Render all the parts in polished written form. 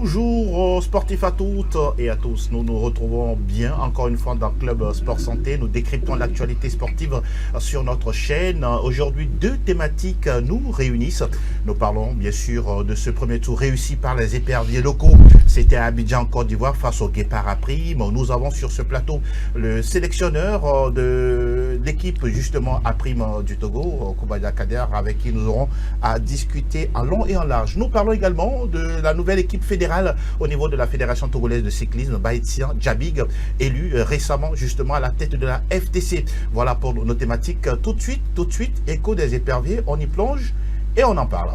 Bonjour sportifs à toutes et à tous. Nous nous retrouvons bien encore une fois dans Club Sport Santé. Nous décryptons l'actualité sportive sur notre chaîne. Aujourd'hui, deux thématiques nous réunissent. Nous parlons bien sûr de ce premier tour réussi par les éperviers locaux. C'était à Abidjan, Côte d'Ivoire, face au Guépard à Prime. Nous avons sur ce plateau le sélectionneur de l'équipe justement à Prime du Togo, Koubadia Kader, avec qui nous aurons à discuter en long et en large. Nous parlons également de la nouvelle équipe fédérale au niveau de la Fédération togolaise de cyclisme, Baïtien Djabig, élu récemment justement à la tête de la FTC. Voilà pour nos thématiques. Tout de suite, écho des éperviers, on y plonge et on en parle.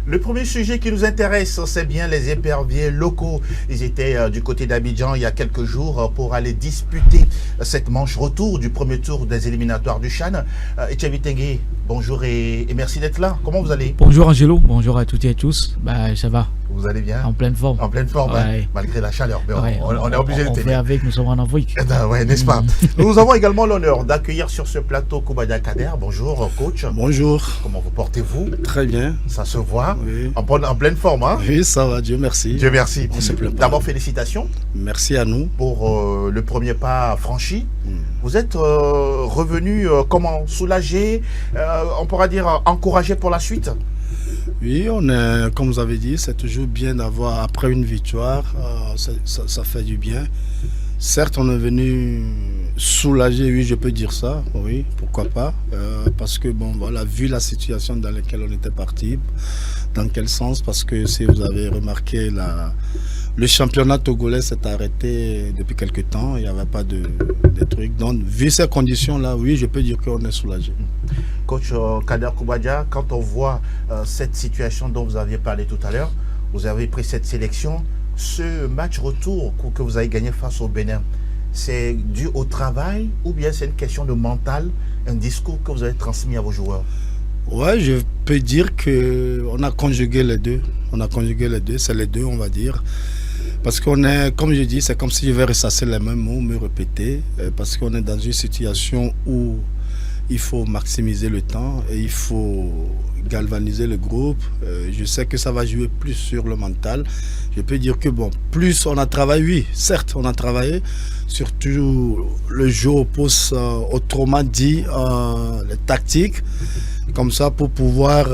Le premier sujet qui nous intéresse, c'est bien les éperviers locaux. Ils étaient du côté d'Abidjan il y a quelques jours pour aller disputer cette manche retour du premier tour des éliminatoires du CHAN. Etchevi Tengue, bonjour et merci d'être là. Comment vous allez? Bonjour Angelo, bonjour à toutes et à tous. Ça va. Vous allez bien? En pleine forme. En pleine forme, ouais. Malgré la chaleur. Mais ouais, on est obligé de tenir. On fait avec, nous sommes en Afrique. Ouais, n'est-ce pas? Nous avons également l'honneur d'accueillir sur ce plateau Koubadia Kader. Bonjour coach. Bonjour. Comment vous portez-vous? Très bien. Ça se voit. Oui. En pleine forme, hein? Oui, ça va, Dieu merci. Dieu merci. On se plaît pas. D'abord, félicitations. Merci à nous. Pour le premier pas franchi. Vous êtes revenu comment? Soulagé, on pourra dire encouragé pour la suite? Oui, on est, comme vous avez dit, c'est toujours bien d'avoir, après une victoire, ça fait du bien. Certes, on est venu soulagé, oui, je peux dire ça, oui, pourquoi pas, parce que, bon, voilà, vu la situation dans laquelle on était parti, dans quel sens, parce que si vous avez remarqué, le championnat togolais s'est arrêté depuis quelque temps, il n'y avait pas de trucs, donc, vu ces conditions-là, oui, je peux dire qu'on est soulagé. Coach Kader Koubadia, quand on voit cette situation dont vous aviez parlé tout à l'heure, vous avez pris cette sélection, ce match retour que vous avez gagné face au Bénin, c'est dû au travail ou bien c'est une question de mental, un discours que vous avez transmis à vos joueurs? Ouais, je peux dire qu'on a conjugué les deux. On a conjugué les deux, c'est les deux, on va dire. Parce qu'on est, comme je dis, c'est comme si je vais ressasser les mêmes mots, me répéter, parce qu'on est dans une situation où il faut maximiser le temps et il faut galvaniser le groupe. Je sais que ça va jouer plus sur le mental. Je peux dire que bon, plus on a travaillé, oui, certes on a travaillé, surtout le jeu oppose, autrement dit, les tactiques, comme ça pour pouvoir,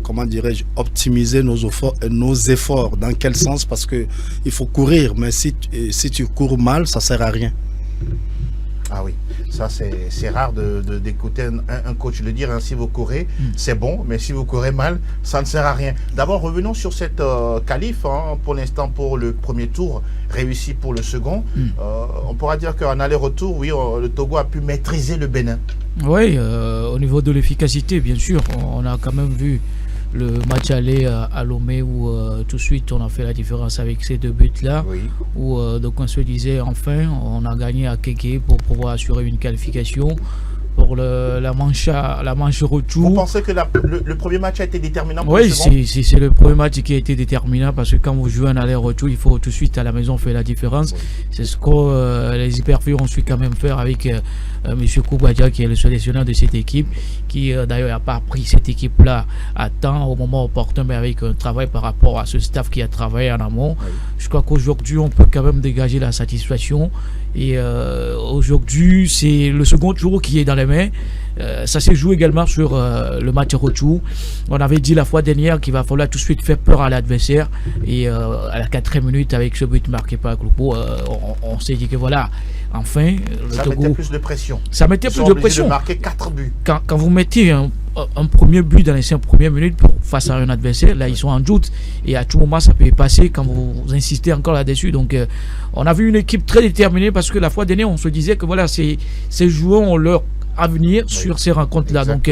comment dirais-je, optimiser nos efforts. Dans quel sens? Parce que il faut courir, mais si tu cours mal, ça sert à rien. Ah oui, ça c'est rare d'écouter un coach le dire, hein, si vous courez, c'est bon, mais si vous courez mal, ça ne sert à rien. D'abord, revenons sur cette qualif, hein, pour l'instant pour le premier tour, réussi pour le second. On pourra dire qu'en aller-retour, oui, le Togo a pu maîtriser le Bénin. Oui, au niveau de l'efficacité, bien sûr, on a quand même vu le match aller à Lomé où tout de suite on a fait la différence avec ces deux buts-là, oui. Où donc on se disait enfin on a gagné à Kéké pour pouvoir assurer une qualification pour la manche retour. Vous pensez que le premier match a été déterminant pour le second? Oui, c'est le premier match qui a été déterminant parce que quand vous jouez un aller-retour, il faut tout de suite à la maison faire la différence. Oui. C'est ce que les hypervieux ont su quand même faire avec M. Koubadia qui est le sélectionneur de cette équipe, qui d'ailleurs n'a pas pris cette équipe-là à temps au moment opportun, mais avec un travail par rapport à ce staff qui a travaillé en amont. Oui. Je crois qu'aujourd'hui on peut quand même dégager la satisfaction. Et aujourd'hui, c'est le second tour qui est dans les mains. Ça s'est joué également sur le match retour. On avait dit la fois dernière qu'il va falloir tout de suite faire peur à l'adversaire. Et à la 4e minute, avec ce but marqué par Kloupo, on s'est dit que voilà, enfin, le ça Togo, mettait plus de pression. Ça mettait plus de pression. De marquer 4 buts. Quand vous mettez un premier but dans les 5 premières minutes face à un adversaire, là ils sont en doute et à tout moment ça peut passer quand vous insistez encore là-dessus. Donc on a vu une équipe très déterminée parce que la fois dernière on se disait que voilà, ces joueurs ont leur avenir sur ces rencontres-là. Donc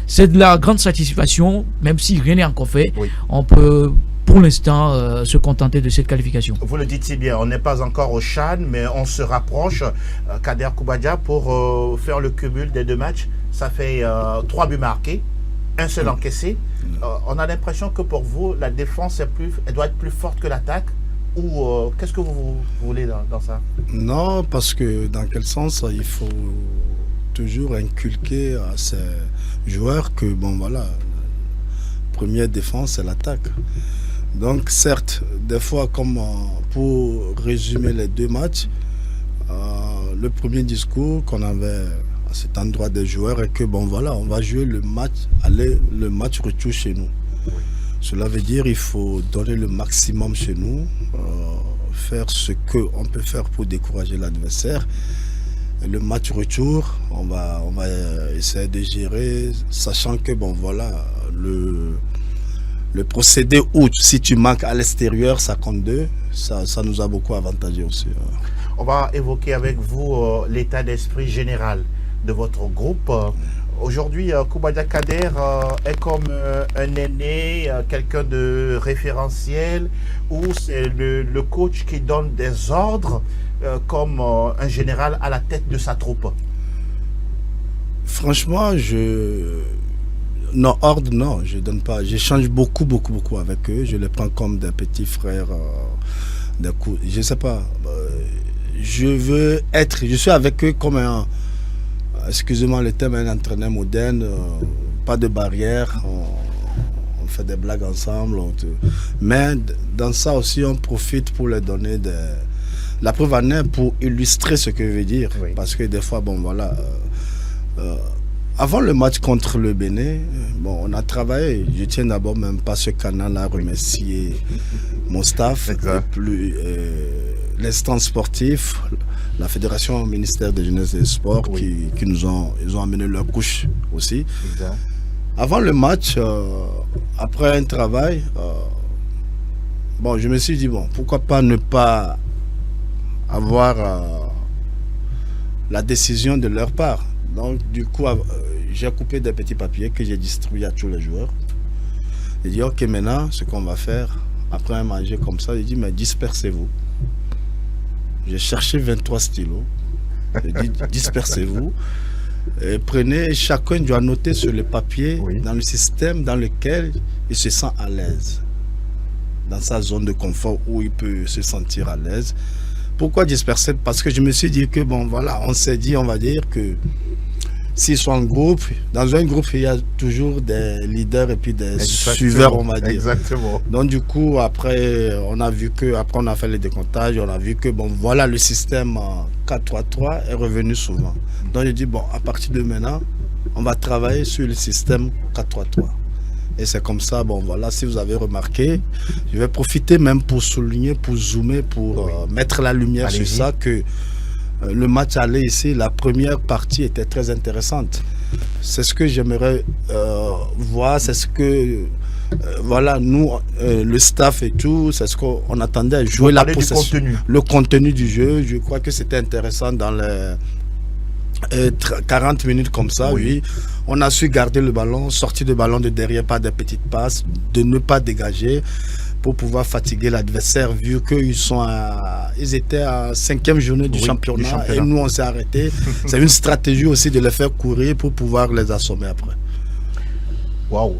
c'est de la grande satisfaction, même si rien n'est encore fait. Oui. On peut pour l'instant se contenter de cette qualification. Vous le dites si bien, on n'est pas encore au CHAN, mais on se rapproche, Kader Koubadia, pour faire le cumul des deux matchs. Ça fait 3 buts marqués, un seul encaissé. On a l'impression que pour vous, la défense elle doit être plus forte que l'attaque, ou qu'est-ce que vous voulez dans ça? Non, parce que dans quel sens il faut toujours inculquer à ces joueurs que, bon voilà, la première défense, c'est l'attaque. Donc certes, des fois, comme pour résumer les deux matchs, le premier discours qu'on avait à cet endroit des joueurs est que, bon voilà, on va jouer le match aller, le match retour chez nous. Cela veut dire qu'il faut donner le maximum chez nous, faire ce qu'on peut faire pour décourager l'adversaire. Le match retour, on va essayer de gérer, sachant que bon voilà, le procédé où si tu manques à l'extérieur, ça compte deux, ça nous a beaucoup avantagé aussi. On va évoquer avec vous l'état d'esprit général de votre groupe. Aujourd'hui, Koubadia Kader est comme un aîné, quelqu'un de référentiel, ou c'est le coach qui donne des ordres comme un général à la tête de sa troupe? Franchement, non, ordre, non, je donne pas. J'échange beaucoup avec eux. Je les prends comme des petits frères. Je sais pas. Je suis avec eux comme excusez-moi le terme, un entraîneur moderne, pas de barrière, on fait des blagues ensemble. Mais dans ça aussi, on profite pour leur donner la preuve en est pour illustrer ce que je veux dire. Oui. Parce que des fois, bon voilà, avant le match contre le Bénin, bon, on a travaillé. Je tiens d'abord même pas ce canal à remercier mon staff, l'instance sportive, la fédération, le ministère de Jeunesse et des Sports qui ils ont amené leur couche aussi. Exact. Avant le match, après un travail, bon, je me suis dit, bon, pourquoi pas ne pas avoir la décision de leur part. Donc, du coup, j'ai coupé des petits papiers que j'ai distribués à tous les joueurs. J'ai dit, ok, maintenant, ce qu'on va faire, après un manger comme ça, j'ai dit, mais dispersez-vous. J'ai cherché 23 stylos. J'ai dit, dispersez-vous. Et prenez, chacun doit noter sur le papier, dans le système dans lequel il se sent à l'aise. Dans sa zone de confort où il peut se sentir à l'aise. Pourquoi disperser? Parce que je me suis dit que, bon, voilà, on s'est dit, on va dire que s'ils sont en groupe, dans un groupe, il y a toujours des leaders et puis des suiveurs, on va dire. Exactement. Donc, du coup, après, on a vu que, après, on a fait les décomptages, on a vu que, bon, voilà, le système 4-3-3 est revenu souvent. Donc, je dis, bon, à partir de maintenant, on va travailler sur le système 4-3-3. Et c'est comme ça, bon voilà, si vous avez remarqué, je vais profiter même pour souligner, pour zoomer, pour mettre la lumière sur ça, que le match aller ici, la première partie était très intéressante. C'est ce que j'aimerais voir, c'est ce que, voilà, nous, le staff et tout, c'est ce qu'on attendait à jouer la possession. Le contenu du jeu, je crois que c'était intéressant dans les 40 minutes comme ça, oui. On a su garder le ballon, sortir le ballon de derrière par des petites passes, de ne pas dégager pour pouvoir fatiguer l'adversaire, vu qu'ils étaient à 5e journée du championnat et nous on s'est arrêté. C'est une stratégie aussi de les faire courir pour pouvoir les assommer après. Waouh,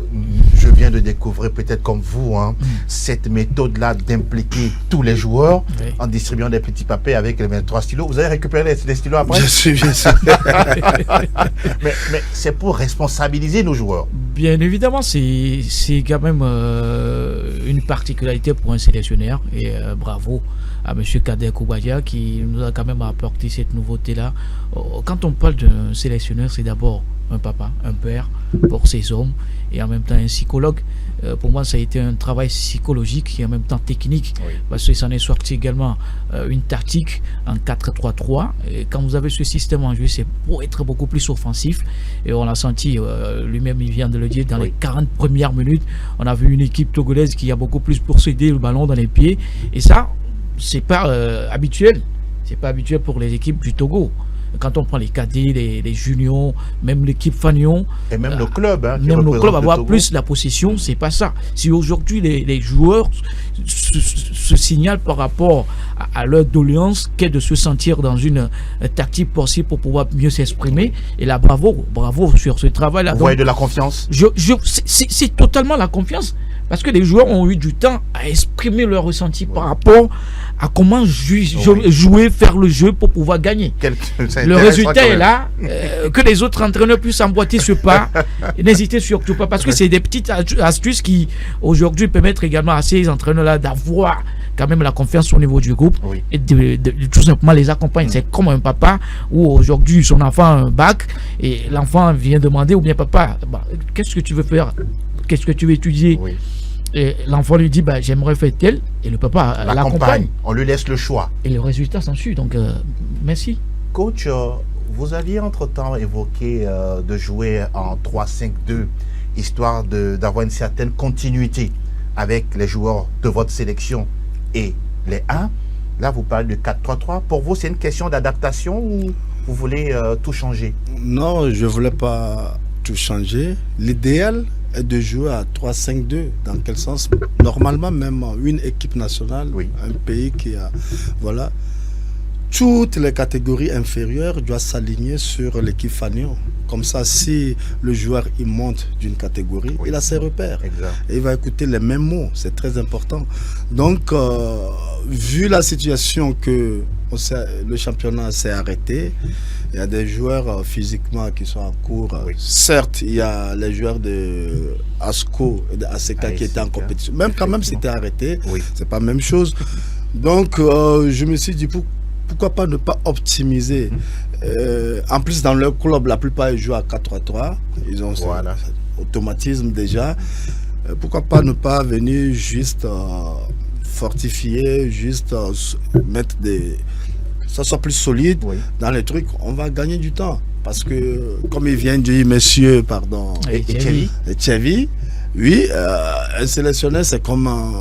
je viens de découvrir, peut-être comme vous, cette méthode-là d'impliquer tous les joueurs en distribuant des petits papiers avec les 23 stylos. Vous avez récupéré les stylos après? Bien sûr. mais c'est pour responsabiliser nos joueurs. Bien évidemment, c'est quand même une particularité pour un sélectionneur. Et bravo à M. Kader Koubadia qui nous a quand même apporté cette nouveauté-là. Quand on parle d'un sélectionneur, c'est d'abord un papa, un père pour ses hommes et en même temps un psychologue. Pour moi, ça a été un travail psychologique et en même temps technique, parce que ça en est sorti également une tactique en 4-3-3. Et quand vous avez ce système en jeu, c'est pour être beaucoup plus offensif. Et on l'a senti, lui-même il vient de le dire, dans les 40 premières minutes, on a vu une équipe togolaise qui a beaucoup plus possédé le ballon dans les pieds. Et ça, c'est pas habituel. C'est pas habituel pour les équipes du Togo. Quand on prend les cadets, les juniors, même l'équipe Fagnon. Et même nos clubs. Même nos clubs, avoir plus la possession, c'est pas ça. Si aujourd'hui les joueurs se signalent par rapport à leur doléance, qu'est de se sentir dans une tactique possible pour pouvoir mieux s'exprimer. Et là, bravo sur ce travail-là. Vous voyez de la confiance? C'est totalement la confiance. Parce que les joueurs ont eu du temps à exprimer leur ressenti par rapport à comment jouer, faire le jeu pour pouvoir gagner. Le résultat est là. Que les autres entraîneurs puissent emboîter ce pas. N'hésitez surtout pas. Parce que c'est des petites astuces qui, aujourd'hui, permettent également à ces entraîneurs-là d'avoir quand même la confiance au niveau du groupe et de tout simplement les accompagner. C'est comme un papa où aujourd'hui son enfant a un bac et l'enfant vient demander ou bien papa, qu'est-ce que tu veux faire? Qu'est-ce que tu veux étudier? Et l'enfant lui dit j'aimerais faire tel et le papa l'accompagne. On lui laisse le choix. Et le résultat s'en suit. Donc merci. Coach, vous aviez entre-temps évoqué de jouer en 3-5-2 histoire d'avoir une certaine continuité avec les joueurs de votre sélection et les 1. Là, vous parlez de 4-3-3. Pour vous, c'est une question d'adaptation ou vous voulez tout changer? Non, je ne voulais pas tout changer. L'idéal est de jouer à 3-5-2. Dans quel sens? Normalement, même une équipe nationale, un pays qui a... Voilà. Toutes les catégories inférieures doivent s'aligner sur l'équipe Fanion. Comme ça, si le joueur il monte d'une catégorie, il a ses repères. Et il va écouter les mêmes mots. C'est très important. Donc, vu la situation que le championnat s'est arrêté, il y a des joueurs physiquement qui sont en cours. Certes, il y a les joueurs de ASCO et de ACK qui étaient en compétition. Même quand même, c'était arrêté. C'est pas la même chose. Donc, je me suis dit, pourquoi pas ne pas optimiser en plus, dans leur club, la plupart ils jouent à 4-3-3. Ils ont cet automatisme déjà. Pourquoi pas ne pas venir juste fortifier, juste mettre ça soit plus solide dans les trucs. On va gagner du temps. Parce que, comme il vient de dire, monsieur, pardon, Etchevi, un sélectionneur, c'est comme un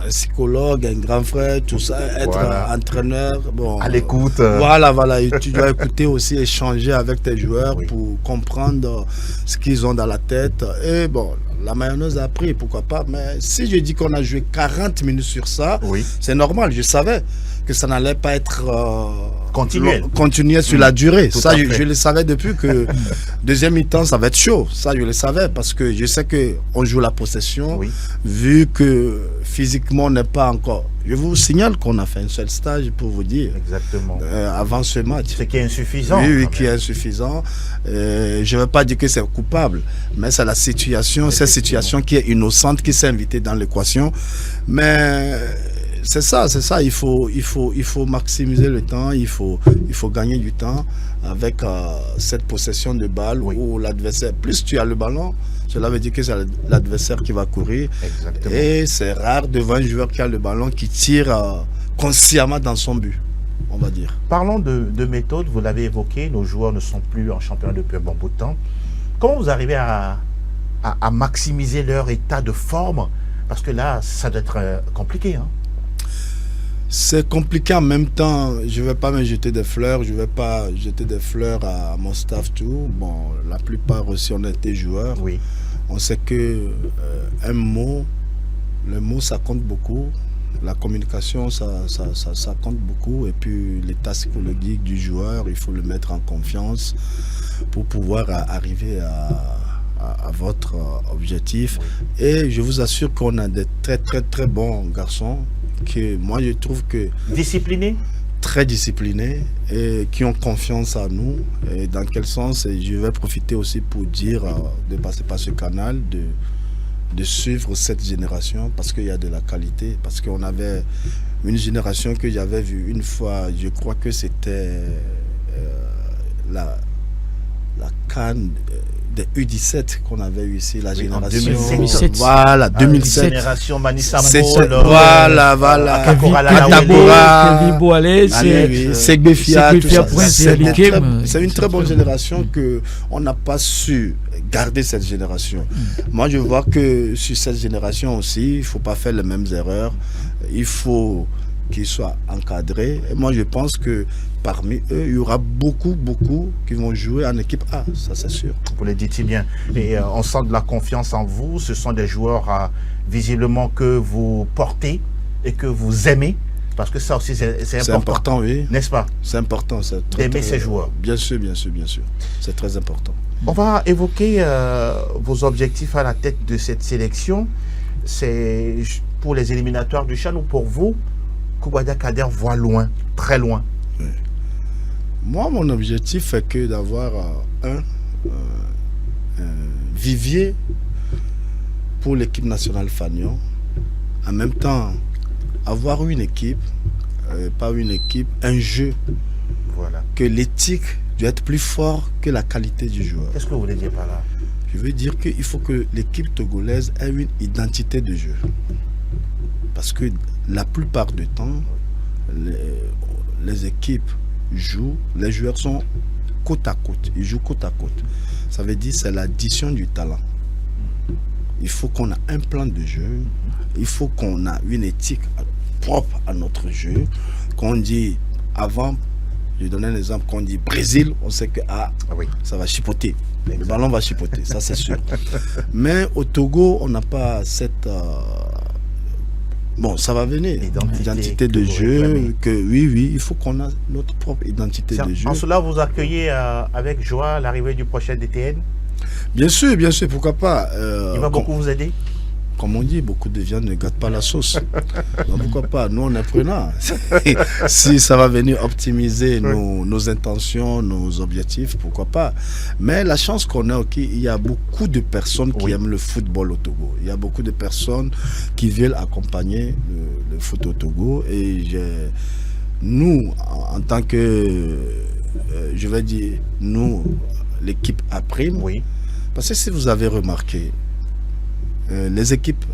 psychologue, un grand frère, tout ça, être entraîneur, à l'écoute. Voilà, et tu dois écouter aussi, échanger avec tes joueurs pour comprendre ce qu'ils ont dans la tête. Et la mayonnaise a pris, pourquoi pas. Mais si je dis qu'on a joué 40 minutes sur ça, c'est normal, je savais que ça n'allait pas être continuer sur la durée. Ça, je le savais depuis que deuxième mi-temps, ça va être chaud. Ça, je le savais parce que je sais qu'on joue la possession. Vu que physiquement, on n'est pas encore... Je vous signale qu'on a fait un seul stage pour vous dire. Exactement. Avant ce match. Ce qui est insuffisant. Oui, qui est insuffisant. Je ne veux pas dire que c'est coupable, mais c'est la situation, cette situation qui est innocente, qui s'est invitée dans l'équation. Mais... C'est ça, il faut maximiser le temps, il faut gagner du temps avec cette possession de balle où l'adversaire, plus tu as le ballon, cela veut dire que c'est l'adversaire qui va courir. Exactement. Et c'est rare devant un joueur qui a le ballon qui tire consciemment dans son but, on va dire. Parlons de méthode, vous l'avez évoqué, nos joueurs ne sont plus en championnat depuis un bon bout de temps. Comment vous arrivez à maximiser leur état de forme? Parce que là, ça doit être compliqué, hein. C'est compliqué en même temps. Je ne vais pas me jeter des fleurs. Je ne vais pas jeter des fleurs à mon staff tout. La plupart aussi on était joueurs. On sait que le mot ça compte beaucoup. La communication ça compte beaucoup. Et puis l'état psychologique du joueur, il faut le mettre en confiance pour pouvoir arriver à votre objectif. Et je vous assure qu'on a des très très très bons garçons que moi je trouve que disciplinés, très disciplinés et qui ont confiance en nous. Et dans quel sens? Et je vais profiter aussi pour dire de passer par ce canal, de suivre cette génération parce qu'il y a de la qualité, parce qu'on avait une génération que j'avais vue une fois, je crois que c'était la CAN des U17 qu'on avait eu ici, la génération 2007. Voilà, 2007. Génération Manissa voilà. Kevin Boalé, Segbefia, c'est une très bonne génération que on n'a pas su garder cette génération. Moi, je vois que sur cette génération aussi, il ne faut pas faire les mêmes erreurs. Il faut qu'ils soient encadrés. Et moi, je pense que parmi eux, il y aura beaucoup qui vont jouer en équipe A, ça c'est sûr. Vous le dites bien. Et on sent de la confiance en vous. Ce sont des joueurs visiblement que vous portez et que vous aimez. Parce que ça aussi, c'est important. C'est important, oui. N'est-ce pas? C'est important. D'aimer ces joueurs. Bien sûr. C'est très important. On va évoquer vos objectifs à la tête de cette sélection. c'est pour les éliminatoires du CHAN ou pour vous, Koubadia Kader voit loin, très loin? Oui. Moi, mon objectif est que d'avoir un vivier pour l'équipe nationale Fagnon. En même temps, avoir une équipe, pas une équipe, un jeu. Voilà. Que l'éthique doit être plus fort que la qualité du joueur. Qu'est-ce que vous voulez dire par là? Je veux dire qu'il faut que l'équipe togolaise ait une identité de jeu. Parce que la plupart du temps, les équipes jouent, les joueurs sont côte à côte. Ils jouent côte à côte. Ça veut dire que c'est l'addition du talent. Il faut qu'on ait un plan de jeu. Il faut qu'on ait une éthique propre à notre jeu. Qu'on dit avant, je donne un exemple, qu'on dit Brésil, on sait que oui, ça va chipoter. Le ballon va chipoter, ça c'est sûr. Mais au Togo, on n'a pas cette... Bon, ça va venir. Identité de jeu. Que, oui, il faut qu'on ait notre propre identité de jeu. En cela, vous accueillez avec joie l'arrivée du prochain DTN? Bien sûr, pourquoi pas. Il va beaucoup vous aider? Comme on dit, beaucoup de viande ne gâte pas la sauce. Donc pourquoi pas, nous on est prenants. Si ça va venir optimiser nos intentions, nos objectifs, pourquoi pas. Mais la chance qu'on a, il y a beaucoup de personnes qui aiment le football au Togo. Il y a beaucoup de personnes qui veulent accompagner le foot au Togo. Et nous, en tant que, je vais dire, nous, l'équipe A', parce que si vous avez remarqué, les équipes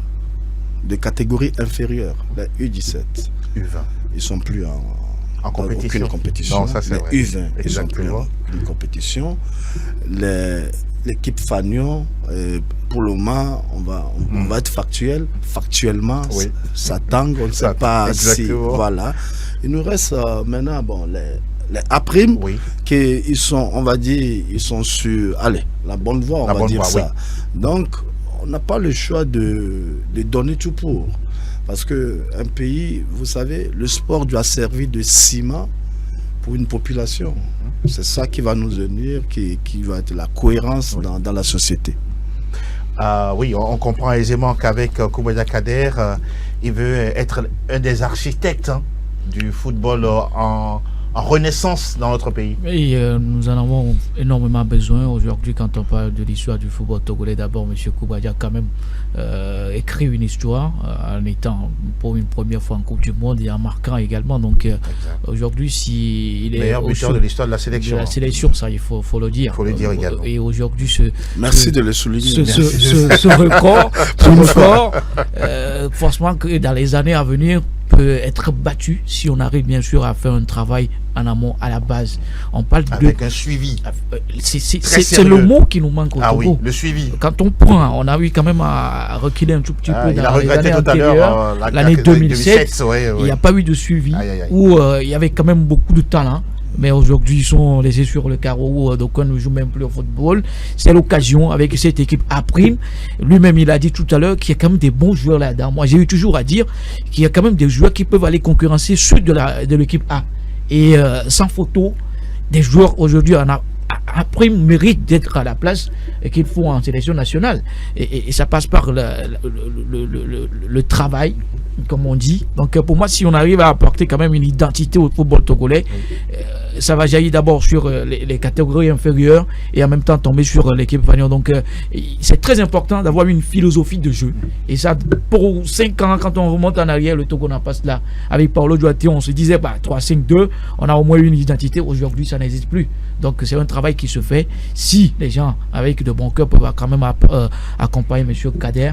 de catégorie inférieure, les U17, U20, ils ne sont plus en compétition. Aucune compétition. Non, ça, c'est vrai. U20, ils ne sont plus en compétition. L'équipe Fagnon, pour le moment, on va être factuel. Factuellement, ça tangue, on ne sait pas si... Voilà. Il nous reste maintenant, bon, les A', qui ils sont, on va dire, ils sont sur, allez, la bonne voie, on va dire ça. Donc, on n'a pas le choix de donner tout pour. Parce qu'un pays, vous savez, le sport doit servir de ciment pour une population. C'est ça qui va nous unir, qui va être la cohérence dans la société. Oui, on comprend aisément qu'avec Koubadia Kader, il veut être un des architectes du football en renaissance dans notre pays. Et nous en avons énormément besoin aujourd'hui quand on parle de l'histoire du football togolais. D'abord, M. Koubadia a quand même écrit une histoire en étant pour une première fois en Coupe du Monde et en marquant également. Donc aujourd'hui, s'il est meilleur buteur de l'histoire de la sélection. De la sélection, ça il faut le dire. Il faut le dire également. Et aujourd'hui, merci de le souligner. Ce record, forcément que dans les années à venir peut être battu si on arrive bien sûr à faire un travail en amont à la base. On parle avec un suivi. C'est le mot qui nous manque au Togo. Oui, le suivi. Quand on prend, on a eu quand même à reculer un tout petit peu dans les années antérieures. L'année 2007, il n'y a pas eu de suivi où il y avait quand même beaucoup de talent. Mais aujourd'hui, ils sont laissés sur le carreau, donc on ne joue même plus au football. C'est l'occasion avec cette équipe A'. Lui-même, il a dit tout à l'heure qu'il y a quand même des bons joueurs là-dedans. Moi, j'ai eu toujours à dire qu'il y a quand même des joueurs qui peuvent aller concurrencer ceux de l'équipe A. Et sans photo, des joueurs aujourd'hui en A' méritent d'être à la place qu'il faut en sélection nationale. Et ça passe par le travail, comme on dit. Donc pour moi, si on arrive à apporter quand même une identité au football togolais, ça va jaillir d'abord sur les catégories inférieures et en même temps tomber sur l'équipe Fagnon. Donc c'est très important d'avoir une philosophie de jeu. Et ça, pour 5 ans, quand on remonte en arrière, le Togo n'a pas cela. Avec Paulo Duarte, on se disait 3-5-2, on a au moins une identité. Aujourd'hui, ça n'existe plus. Donc c'est un travail qui se fait. Si les gens avec de bons cœurs peuvent quand même accompagner M. Kader,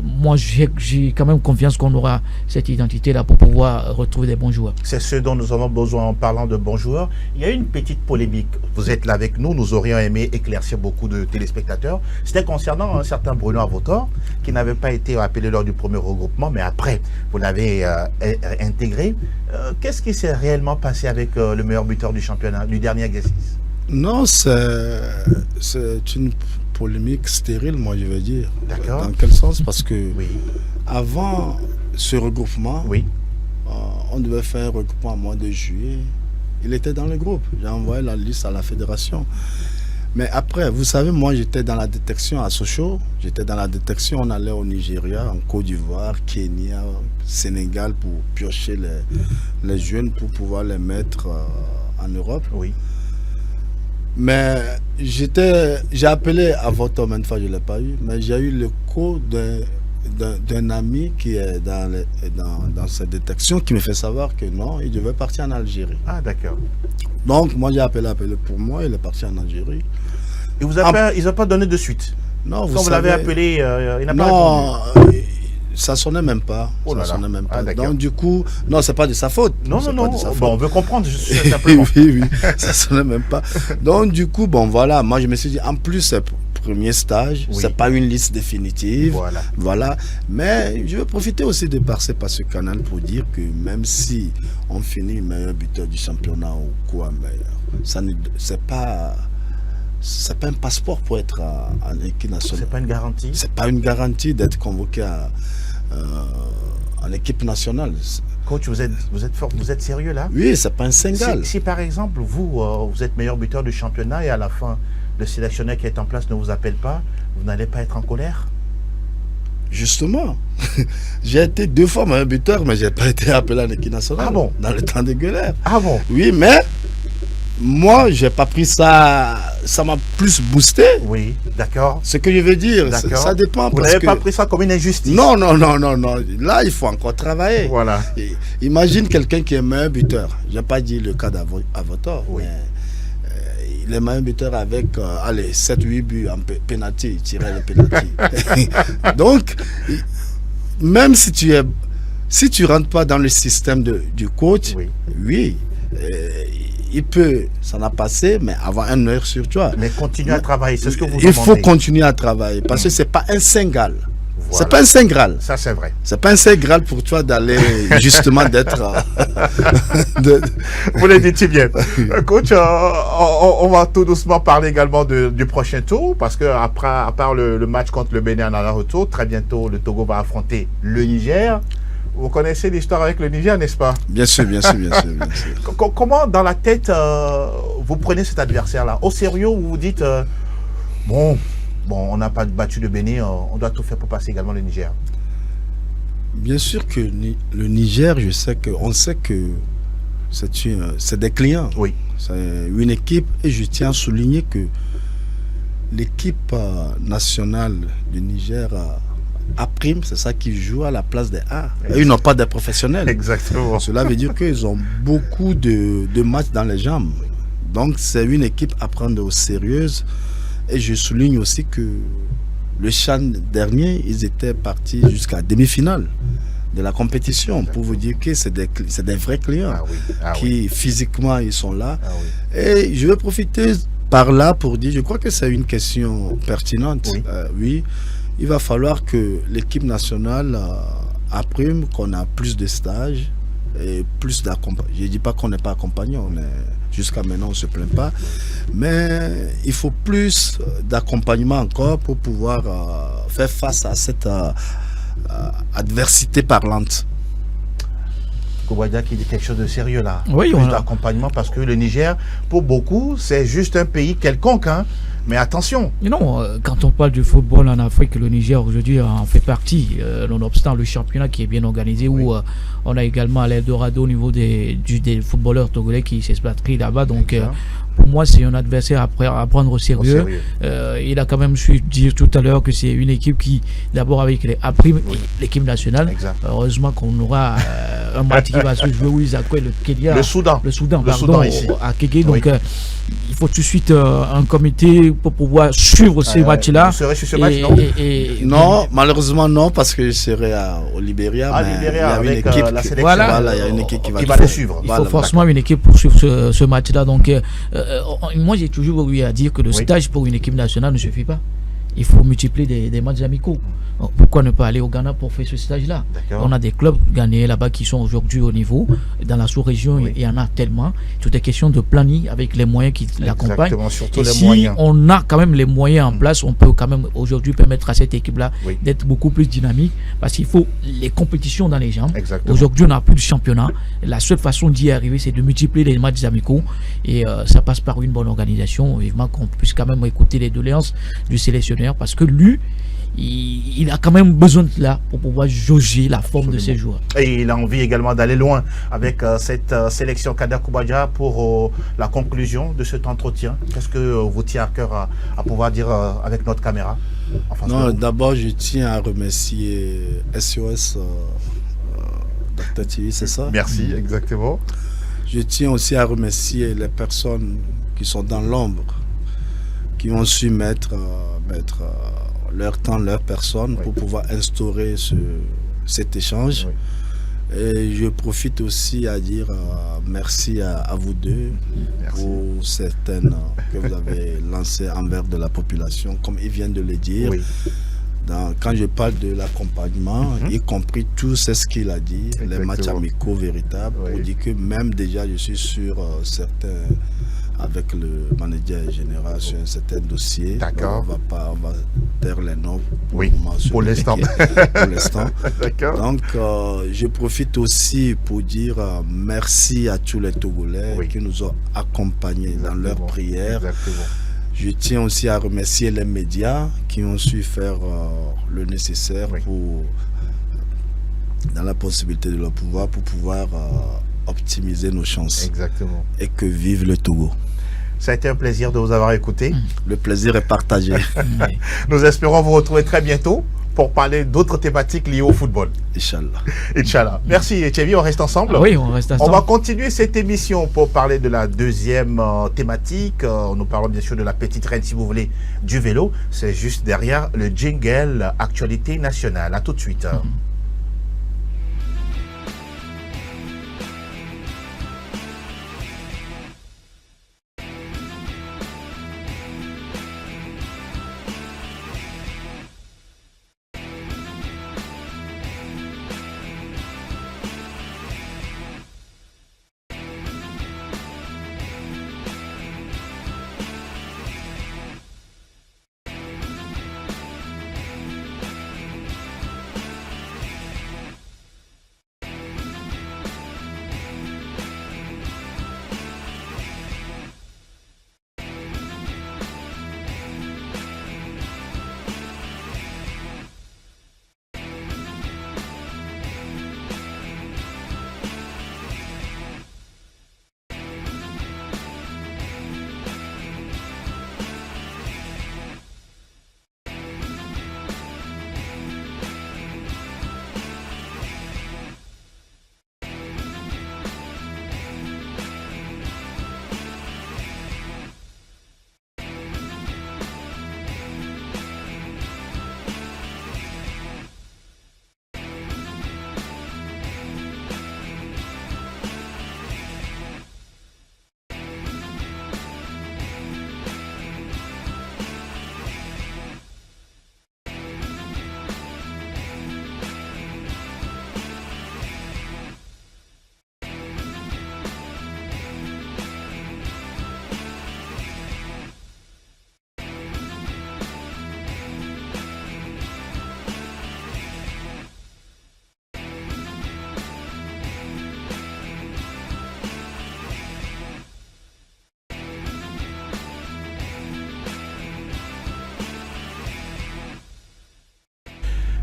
moi j'ai quand même confiance qu'on aura cette identité-là pour pouvoir retrouver des bons joueurs. C'est ce dont nous avons besoin en parlant de bons joueurs. Il y a une petite polémique. Vous êtes là avec nous, nous aurions aimé éclaircir beaucoup de téléspectateurs. C'était concernant un certain Bruno Avotor qui n'avait pas été appelé lors du premier regroupement, mais après, vous l'avez intégré. Qu'est-ce qui s'est réellement passé avec le meilleur buteur du championnat, du dernier exercice? Non, c'est une polémique stérile, moi je veux dire. D'accord. Dans quel sens? Parce que avant ce regroupement, on devait faire un regroupement au mois de juillet. Il était dans le groupe. J'ai envoyé la liste à la fédération. Mais après, vous savez, moi j'étais dans la détection à Sochaux, on allait au Nigeria, en Côte d'Ivoire, Kenya, Sénégal pour piocher les jeunes pour pouvoir les mettre en Europe. Oui. Mais j'ai appelé à votre maintes fois, je ne l'ai pas eu, mais j'ai eu le coup d'un ami qui est dans cette détection qui me fait savoir que non, il devait partir en Algérie. Ah, d'accord. Donc, moi j'ai appelé pour moi, il est parti en Algérie. Et ils n'ont pas donné de suite. Non, Quand vous l'avez appelé, il n'a pas répondu. Ça sonnait même pas. Oh là là. Ça sonnait même pas. Ah, donc du coup, non, c'est pas de sa faute. Non. Bon, on veut comprendre simplement. oui, ça sonnait même pas. Donc du coup, bon voilà, moi je me suis dit, en plus c'est premier stage, Oui. c'est pas une liste définitive. Voilà. Mais je vais profiter aussi de passer par ce canal pour dire que même si on finit meilleur buteur du championnat ou quoi, mais c'est pas un passeport pour être en équipe nationale. C'est pas une garantie. C'est pas une garantie d'être convoqué en équipe nationale. Coach, vous êtes fort, vous êtes sérieux là? Oui, c'est pas un Sénégal. Si par exemple, vous êtes meilleur buteur du championnat et à la fin, le sélectionneur qui est en place ne vous appelle pas, vous n'allez pas être en colère? Justement, j'ai été 2 fois meilleur buteur, mais j'ai pas été appelé en équipe nationale. Ah bon? Dans le temps de Gueulaire. Ah bon? Oui, mais moi, j'ai pas pris ça. Ça m'a plus boosté. Oui, d'accord. Ce que je veux dire, D'accord. ça dépend. Vous n'avez pas pris ça comme une injustice? Non. Là, il faut encore travailler. Voilà. Et imagine quelqu'un qui est meilleur buteur. Je n'ai pas dit le cas d'Avotor, Oui. mais il est meilleur buteur avec 7-8 buts en penalty, il tirait le penalty. Donc, même si tu rentres pas dans le système du coach, oui, il peut s'en a passé, mais avoir un œil sur toi. Mais continuez à travailler, c'est ce que vous demandez. Il faut continuer à travailler, parce que c'est pas un Saint Graal. Voilà. C'est pas un Saint Graal. Ça, c'est vrai. C'est pas un Saint Graal pour toi d'aller justement d'être. Vous le dites bien. Coach, on va tout doucement parler également du prochain tour, parce que à part le match contre le Bénin en aller-retour, très bientôt le Togo va affronter le Niger. Vous connaissez l'histoire avec le Niger, n'est-ce pas? Bien sûr. Comment dans la tête vous prenez cet adversaire-là? Au sérieux, vous vous dites bon, on n'a pas battu le Bénin, on doit tout faire pour passer également le Niger. Bien sûr que le Niger, on sait que c'est des clients. Oui. C'est une équipe, et je tiens à souligner que l'équipe nationale du Niger A prime, c'est ça qui joue à la place des A. Et ils n'ont pas de professionnels. Exactement. Cela veut dire qu'ils ont beaucoup de matchs dans les jambes. Donc c'est une équipe à prendre au sérieux. Et je souligne aussi que le CHAN dernier, ils étaient partis jusqu'à demi-finale de la compétition. Pour vous dire que c'est des vrais clients qui physiquement ils sont là. Et je vais profiter par là pour dire, je crois que c'est une question pertinente. Oui. Il va falloir que l'équipe nationale apprenne qu'on a plus de stages et plus d'accompagnement. Je ne dis pas qu'on n'est pas accompagné, jusqu'à maintenant on ne se plaint pas, mais il faut plus d'accompagnement encore pour pouvoir faire face à cette adversité parlante. Koubadia qui dit quelque chose de sérieux là. Oui, plus d'accompagnement, parce que le Niger, pour beaucoup, c'est juste un pays quelconque, hein. Mais attention. Non, quand on parle du football en Afrique, le Niger aujourd'hui en fait partie, nonobstant le championnat qui est bien organisé, où on a également l'Eldorado au niveau des footballeurs togolais qui s'expatrient là-bas. Donc pour moi, c'est un adversaire à prendre au sérieux. Il a quand même su dire tout à l'heure que c'est une équipe qui, d'abord avec les A-prime et l'équipe nationale, heureusement qu'on aura un match qui va se jouer où ils accueillent le Kenya. Le Soudan ici. À Kéké. Donc il faut tout de suite un comité pour pouvoir suivre ces matchs-là. Vous serez sur ce match, non? Non, malheureusement non, parce que je serai au Libéria. Mais Libéria, il y a une avec équipe la sélection. Voilà, il y a une équipe qui va les suivre. Il faut forcément une équipe pour suivre ce match-là. Donc moi j'ai toujours eu à dire que le stage pour une équipe nationale ne suffit pas. il faut multiplier des matchs amicaux. Pourquoi ne pas aller au Ghana pour faire ce stage-là? On a des clubs ghanéens là-bas qui sont aujourd'hui au niveau. Dans la sous-région, il y en a tellement. Tout est question de planning avec les moyens qui l'accompagnent. Surtout et les si moyens. on a quand même les moyens en place, on peut quand même aujourd'hui permettre à cette équipe-là d'être beaucoup plus dynamique, parce qu'il faut les compétitions dans les jambes. Aujourd'hui, on n'a plus de championnat. La seule façon d'y arriver, c'est de multiplier les matchs amicaux, et ça passe par une bonne organisation. Vivement qu'on puisse quand même écouter les doléances du sélectionneur, parce que lui, il a quand même besoin de cela pour pouvoir jauger la forme de ses joueurs. Et il a envie également d'aller loin avec cette sélection Kada Koubadia pour la conclusion de cet entretien. Qu'est-ce que vous tient à cœur à pouvoir dire avec notre caméra? Non, d'abord, je tiens à remercier SOS Dr. TV, c'est ça? Merci, exactement. Je tiens aussi à remercier les personnes qui sont dans l'ombre, qui ont su mettre leur temps, leur personne pour pouvoir instaurer cet échange. Et je profite aussi à dire merci à vous deux pour certaines que vous avez lancées envers de la population, comme ils viennent de le dire. Quand je parle de l'accompagnement, y compris tout ce qu'il a dit, les matchs amicaux véritables, pour dire que même déjà je suis sur certains, avec le manager général sur un certain dossier. D'accord. On va taire les noms pour l'instant. Donc, je profite aussi pour dire merci à tous les Togolais qui nous ont accompagnés dans leurs prières. Je tiens aussi à remercier les médias qui ont su faire le nécessaire pour, dans la possibilité de leur pouvoir, pour pouvoir optimiser nos chances. Et que vive le Togo. Ça a été un plaisir de vous avoir écouté. Le plaisir est partagé. Nous espérons vous retrouver très bientôt pour parler d'autres thématiques liées au football. Inch'Allah. Inch'Allah. Merci, Etchevi, on reste ensemble. Oui, on reste ensemble. On va continuer cette émission pour parler de la deuxième thématique. Nous parlons bien sûr de la petite reine, si vous voulez, du vélo. C'est juste derrière le jingle Actualité nationale. À tout de suite.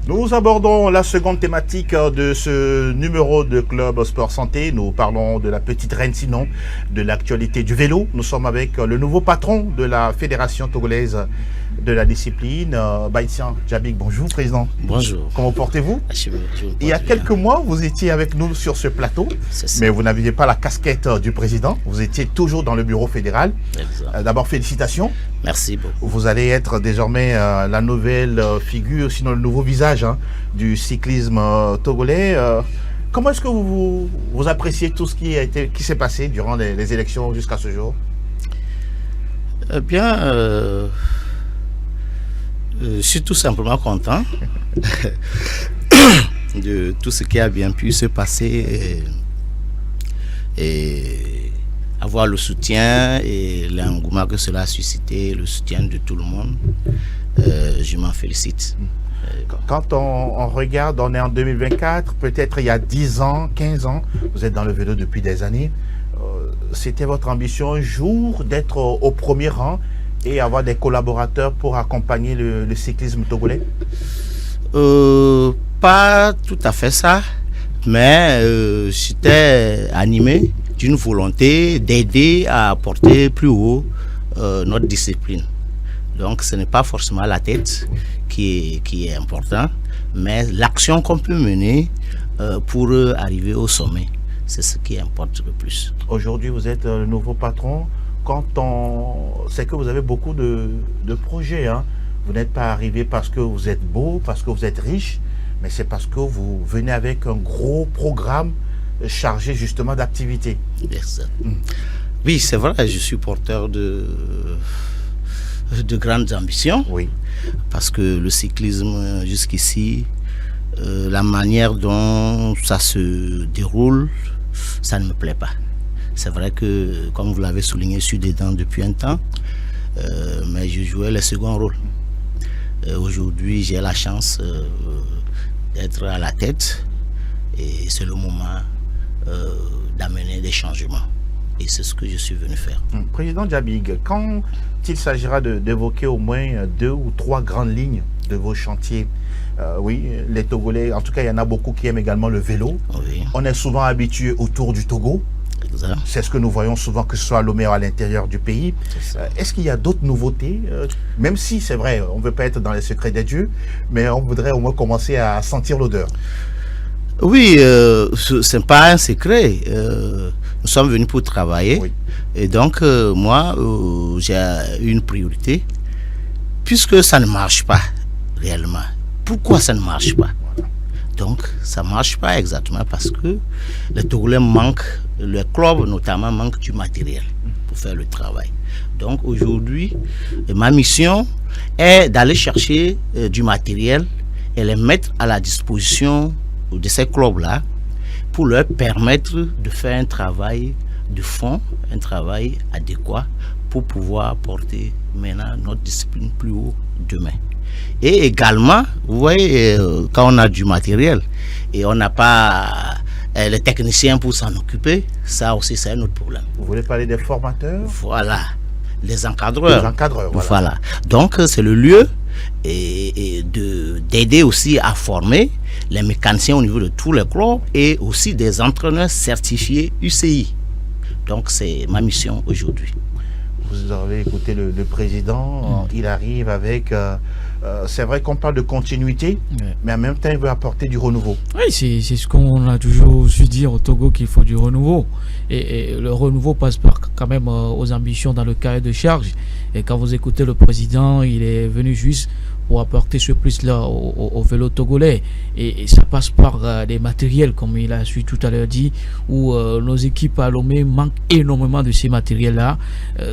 Nous abordons la seconde thématique de ce numéro de Club Sport Santé. Nous parlons de la petite reine, sinon de l'actualité du vélo. Nous sommes avec le nouveau patron de la Fédération togolaise de la discipline, Baïtian Djabik. Bonjour, président. Bonjour. Comment portez-vous? Il y a quelques mois, vous étiez avec nous sur ce plateau, mais vous n'aviez pas la casquette du président. Vous étiez toujours dans le bureau fédéral. D'abord, félicitations. Merci beaucoup. Vous allez être désormais la nouvelle figure, sinon le nouveau visage du cyclisme togolais. Comment est-ce que vous appréciez tout ce qui s'est passé durant les élections jusqu'à ce jour? Eh bien, Je suis tout simplement content de tout ce qui a bien pu se passer et avoir le soutien et l'engouement que cela a suscité, le soutien de tout le monde. Je m'en félicite. Quand on regarde, on est en 2024, peut-être il y a 10 ans, 15 ans, vous êtes dans le vélo depuis des années. C'était votre ambition un jour d'être au premier rang et avoir des collaborateurs pour accompagner le cyclisme togolais? Pas tout à fait ça, mais j'étais animé d'une volonté d'aider à porter plus haut notre discipline. Donc ce n'est pas forcément la tête qui est important, mais l'action qu'on peut mener pour arriver au sommet. C'est ce qui importe le plus. Aujourd'hui, vous êtes le nouveau patron. C'est que vous avez beaucoup de projets. Hein. Vous n'êtes pas arrivé parce que vous êtes beau, parce que vous êtes riche, mais c'est parce que vous venez avec un gros programme chargé justement d'activités. Oui, c'est vrai, je suis porteur de grandes ambitions. Oui. Parce que le cyclisme, jusqu'ici, la manière dont ça se déroule, ça ne me plaît pas. C'est vrai que, comme vous l'avez souligné, je suis dedans depuis un temps, mais je jouais le second rôle. Aujourd'hui, j'ai la chance d'être à la tête et c'est le moment d'amener des changements. Et c'est ce que je suis venu faire. Président Djabig, quand il s'agira d'évoquer au moins 2 ou 3 grandes lignes de vos chantiers, oui, les Togolais, en tout cas, il y en a beaucoup qui aiment également le vélo. Oui. On est souvent habitué autour du Togo. C'est ce que nous voyons souvent, que ce soit à Lomé ou à l'intérieur du pays. Est-ce qu'il y a d'autres nouveautés? Même si, c'est vrai, on ne veut pas être dans les secrets des dieux, mais on voudrait au moins commencer à sentir l'odeur. Oui, ce n'est pas un secret. Nous sommes venus pour travailler. Oui. Et donc, moi, j'ai une priorité. Puisque ça ne marche pas réellement. Pourquoi ça ne marche pas? Donc, ça ne marche pas exactement parce que les Togolais manquent, le club notamment manque du matériel pour faire le travail. Donc, aujourd'hui, ma mission est d'aller chercher du matériel et les mettre à la disposition de ces clubs-là pour leur permettre de faire un travail de fond, un travail adéquat pour pouvoir porter maintenant notre discipline plus haut demain. Et également, vous voyez, quand on a du matériel et on n'a pas les techniciens pour s'en occuper, ça aussi c'est un autre problème. Vous voulez parler des formateurs? Voilà, les encadreurs. Les encadreurs, voilà. Donc c'est le lieu d'aider aussi à former les mécaniciens au niveau de tous les clubs et aussi des entraîneurs certifiés UCI. Donc c'est ma mission aujourd'hui. Vous avez écouté le président, il arrive avec... c'est vrai qu'on parle de continuité, mais en même temps, il veut apporter du renouveau. Oui, c'est ce qu'on a toujours su dire au Togo, qu'il faut du renouveau. Et le renouveau passe par quand même aux ambitions dans le cahier de charge. Et quand vous écoutez le président, il est venu juste pour apporter ce plus-là au vélo togolais. Et ça passe par des matériels, comme il a su tout à l'heure dit, où nos équipes à Lomé manquent énormément de ces matériels-là.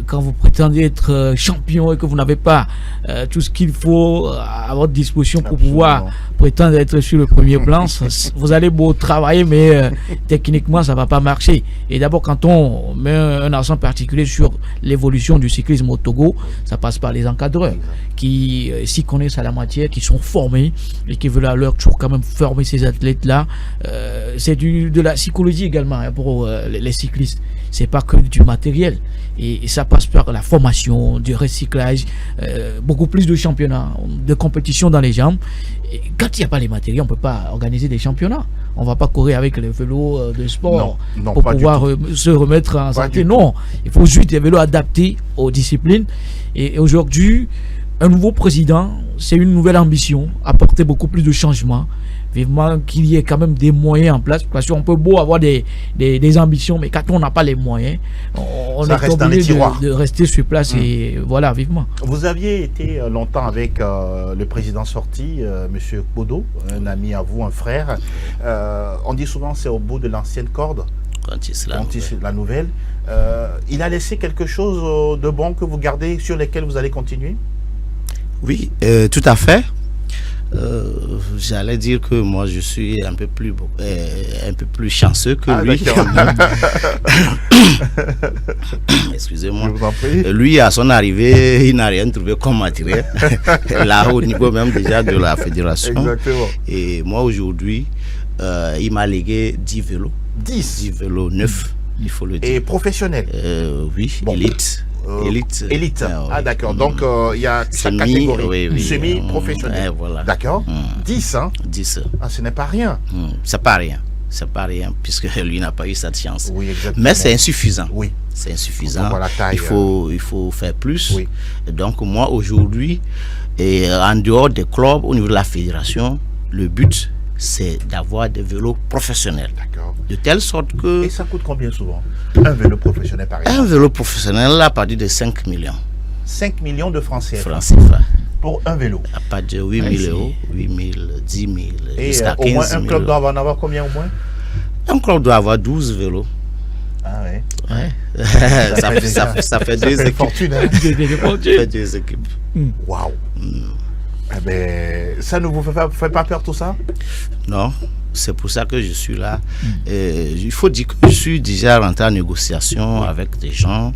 Quand vous prétendez être champion et que vous n'avez pas tout ce qu'il faut à votre disposition pour pouvoir prétendre être sur le premier plan, vous allez beau travailler, mais techniquement, ça ne va pas marcher. Et d'abord, quand on met un accent particulier sur l'évolution du cyclisme au Togo, ça passe par les encadreurs qui s'y connaissent à la matière, qui sont formés et qui veulent à leur tour quand même former ces athlètes-là. C'est de la psychologie également hein, pour les cyclistes. C'est pas que du matériel. Et ça passe par la formation, du recyclage, beaucoup plus de championnats, de compétition dans les jambes. Et quand il n'y a pas les matériels, on ne peut pas organiser des championnats. On ne va pas courir avec les vélos de sport pour pouvoir se remettre en santé. Non, il faut juste des vélos adaptés aux disciplines. Et aujourd'hui, un nouveau président, c'est une nouvelle ambition, apporter beaucoup plus de changements. Vivement qu'il y ait quand même des moyens en place, parce qu'on peut beau avoir des ambitions, mais quand on n'a pas les moyens, on est obligé de rester sur place et voilà, vivement. Vous aviez été longtemps avec le président sorti, M. Kodo, un ami à vous, un frère. On dit souvent c'est au bout de l'ancienne corde, quand la nouvelle. Il a laissé quelque chose de bon que vous gardez, sur lesquels vous allez continuer? Oui, tout à fait. J'allais dire que moi je suis un peu plus chanceux que lui. Excusez-moi. Je vous en prie. Lui, à son arrivée, il n'a rien trouvé comme matériel. Là, au niveau même déjà de la fédération. Exactement. Et moi aujourd'hui, il m'a légué 10 vélos. 10 vélos neufs, il faut le dire. Et professionnel? Oui, bon. Élite. Élite. Ah d'accord, donc il y a chaque catégorie. Semi-professionnel. Voilà. D'accord. 10, hein? 10. Ah, ce n'est pas rien. C'est pas rien. C'est pas rien, puisque lui n'a pas eu cette chance. Oui, exactement. Mais c'est insuffisant. Oui. C'est insuffisant. Taille, il faut faire plus. Oui. Et donc moi aujourd'hui, en dehors des clubs, au niveau de la fédération, le but c'est d'avoir des vélos professionnels. D'accord. De telle sorte que... Et ça coûte combien souvent? Un vélo professionnel par exemple? Un vélo professionnel à partir de 5 millions. 5 millions de francs CFA. Pour un vélo? À partir de 8 000 euros, 8 000, 10 000, et jusqu'à 15 000. Au moins un club doit en avoir combien au moins? Un club doit avoir 12 vélos. Ah ouais. Ça fait deux équipes. Fortune, hein? Ça fait deux équipes. Waouh. Eh ben, ça ne vous fait pas peur tout ça? Non, c'est pour ça que je suis là. Il faut dire que je suis déjà rentré en négociation avec des gens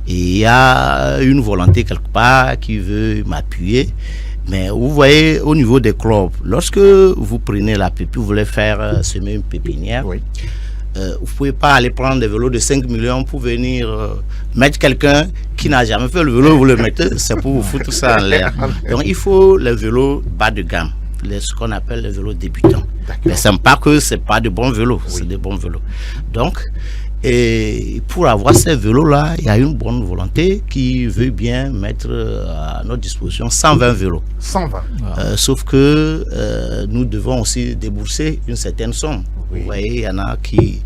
et il y a une volonté quelque part qui veut m'appuyer. Mais vous voyez, au niveau des clubs, lorsque vous prenez la pépinière, vous voulez faire semer une pépinière, oui. Vous ne pouvez pas aller prendre des vélos de 5 millions pour venir mettre quelqu'un qui n'a jamais fait le vélo, vous le mettez, c'est pour vous foutre ça en l'air. Donc il faut les vélos bas de gamme, ce qu'on appelle les vélos débutants. Mais ce n'est pas que ce n'est pas de bons vélos, oui. C'est de bons vélos. Donc, et pour avoir ces vélos-là, il y a une bonne volonté qui veut bien mettre à notre disposition 120 vélos. 120. Sauf que nous devons aussi débourser une certaine somme. Oui. Vous voyez, il y en a qui...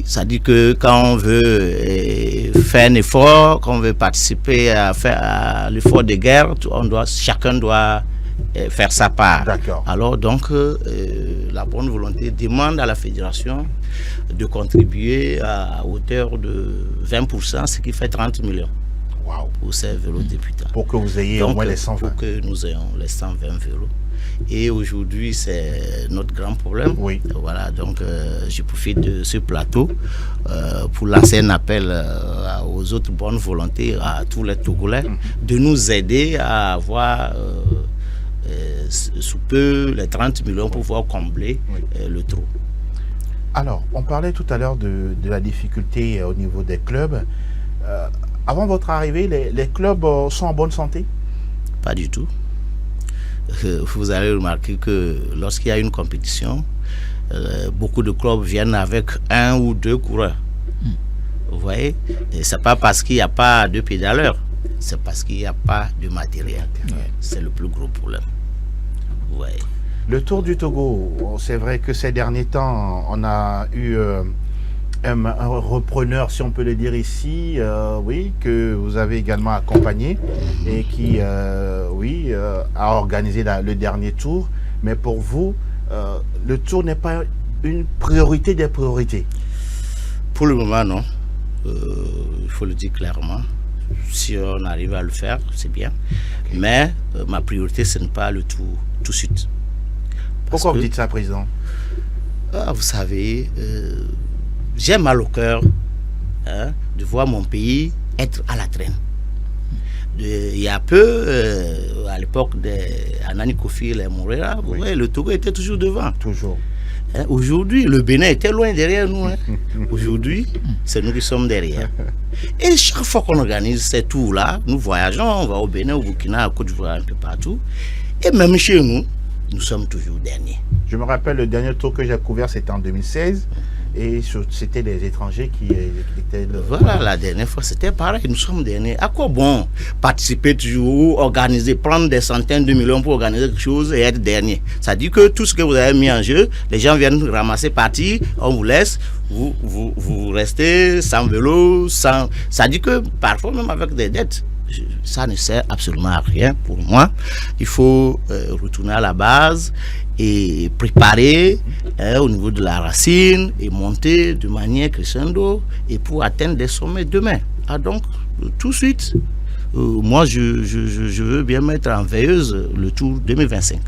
ça dit que quand on veut faire un effort, quand on veut participer à l'effort de guerre, chacun doit faire sa part. Alors donc la bonne volonté demande à la fédération de contribuer à hauteur de 20%, ce qui fait 30 millions. Wow. Pour ces vélos débutants. Pour que vous ayez donc, au moins les 120. Pour que nous ayons les 120 vélos. Et aujourd'hui, c'est notre grand problème. Oui. Voilà, donc je profite de ce plateau pour lancer un appel aux autres bonnes volontés, à tous les Togolais, de nous aider à avoir sous peu les 30 millions pour pouvoir combler le trou. Alors, on parlait tout à l'heure de la difficulté au niveau des clubs. Avant votre arrivée, les clubs sont en bonne santé? Pas du tout. Vous allez remarquer que lorsqu'il y a une compétition, beaucoup de clubs viennent avec 1 ou 2 coureurs. Vous voyez? Et c'est pas parce qu'il n'y a pas de pédaleurs, c'est parce qu'il n'y a pas de matériel. C'est le plus gros problème. Vous voyez? Le Tour du Togo, c'est vrai que ces derniers temps, on a eu un repreneur, si on peut le dire ici, oui, que vous avez également accompagné et qui, oui, a organisé le dernier tour. Mais pour vous, le tour n'est pas une priorité des priorités? Pour le moment, non. Il faut le dire clairement. Si on arrive à le faire, c'est bien. Okay. Mais ma priorité, ce n'est pas le tour tout de suite. Pourquoi vous dites ça, Président? Vous savez, j'ai mal au cœur de voir mon pays être à la traîne. Il y a peu, à l'époque d'Anani Kofi et Moreira, vous voyez, le Togo était toujours devant. Toujours. Aujourd'hui, le Bénin était loin derrière nous. Aujourd'hui, c'est nous qui sommes derrière. Et chaque fois qu'on organise ces tours-là, nous voyageons, on va au Bénin, au Burkina, à Côte d'Ivoire, un peu partout. Et même chez nous, nous sommes toujours derniers. Je me rappelle, le dernier tour que j'ai couvert, c'était en 2016. Et c'était des étrangers qui étaient... Voilà, la dernière fois, c'était pareil, nous sommes derniers. À quoi bon participer toujours, organiser, prendre des centaines de millions pour organiser quelque chose et être dernier? Ça dit que tout ce que vous avez mis en jeu, les gens viennent ramasser, partir, on vous laisse, vous restez sans vélo, sans... Ça dit que parfois même avec des dettes, ça ne sert absolument à rien pour moi. Il faut retourner à la base et préparer au niveau de la racine et monter de manière crescendo et pour atteindre des sommets demain. Ah donc, tout de suite, moi, je veux bien mettre en veilleuse le Tour 2025